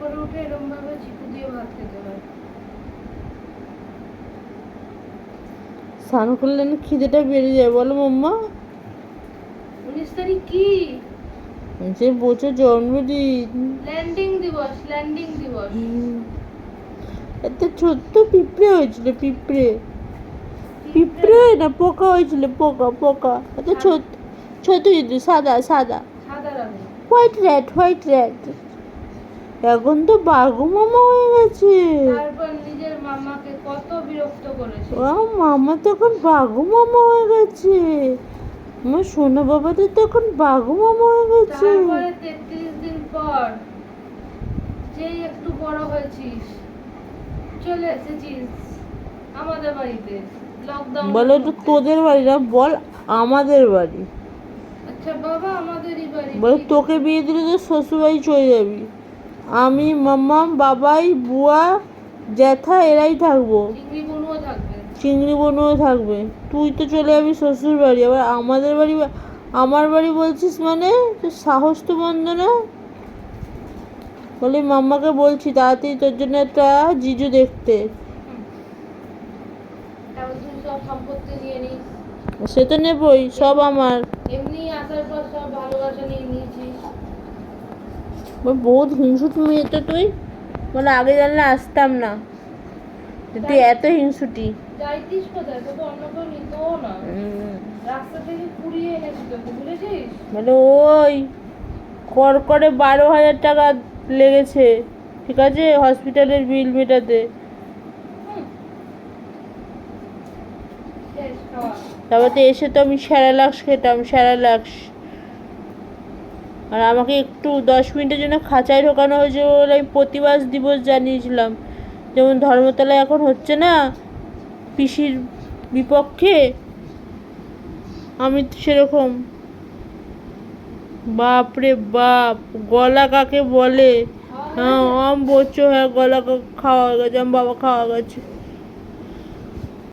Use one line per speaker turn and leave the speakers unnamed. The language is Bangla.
করে উঠে এরকম ভাবে চিকু দিয়ে ভাত খেতে হয়।
স্নান করলে না খিদেটা বেড়ে যায়, বলো মাম্মা?
19 তারিখ কি?
যে বছর জন্মদিন।
ল্যান্ডিং দিবস, ল্যান্ডিং দিবস।
একটা ছোট্ট পিঁপড়ে হয়েছিল, পিঁপড়ে পিঁপড়ে না পোকা হয়েছিল, পোকা পোকা। একটা ছোট ছোট সাদা সাদা
সাদা রঙের।
White rat, white rat. এখন তো বাঘু মামা হয়ে গেছে।
তারপর নিজের মামাকে কত বিরক্ত করেছে।
ও মামা তো এখন বাঘু মামা হয়ে গেছে। আমার সোনা বাবাদের তো এখন বাঘু মামা হয়ে গেছে।
তারপরে 33 দিন পর যেই একটু বড় হয়েছিস, চলে এসেছিস আমাদের বাড়িতে। লকডাউন
বলে তো তোদের বাড়ি না, বল আমাদের বাড়ি।
আচ্ছা বাবা, আমাদেরই বাড়ি।
বলে তোকে বিয়ে দিলে তো শ্বশুর বাড়ি চলে যাবি। আমি মাম্মা বাবাই বুয়া জ্যাঠা এরাই থাকবো,
চিংড়ি বনুও থাকবে।
চিংড়ি বোনও থাকবে। তুই তো চলে যাবি শ্বশুর বাড়ি, আবার আমাদের বাড়ি আমার বাড়ি বলছিস মানে? তোর সাহস তো বন্ধ না। বলি মাম্মাকে বলছি তাড়াতাড়ি তোর জন্য একটা জিজু দেখতে।
তারপর তুই সব সম্পত্তি নিয়ে নিস।
সে তো নেবই, সব আমার।
এমনি আসার পর সব ভালোবাসা নিয়ে নিয়েছিস।
বহুত হিংসুটি মেয়ে তো তুই। বলে আগে জানলে আসতাম না, তুই এত হিংসুটি।
যাইতিস কোথায়? তোকে অন্য কেউ নিতও না। রাস্তা থেকে কুড়িয়ে এনেছি তোকে, ভুলেছিস?
বলে ওই করে 12,000 টাকা লেগেছে, ঠিক আছে, হসপিটালের বিল মেটাতে।
শেষ খাওয়া।
তারপর তো এসে তো আমি স্যারালাক্স খেতাম, স্যারালাক্স। আর আমাকে একটু 10 মিনিটের জন্য খাঁচায় ঢোকানো হয়েছে বলে আমি প্রতিবাদ দিবস জানিয়েছিলাম। যেমন ধর্মতলায় এখন হচ্ছে না পিসির বিপক্ষে, আমি তো সেরকম। বাপ রে বাপ, গলা কাকে বলে? হ্যাঁ আম বলছো, হ্যাঁ গলা খাওয়া গেছে, আমার বাবা খাওয়া গেছে।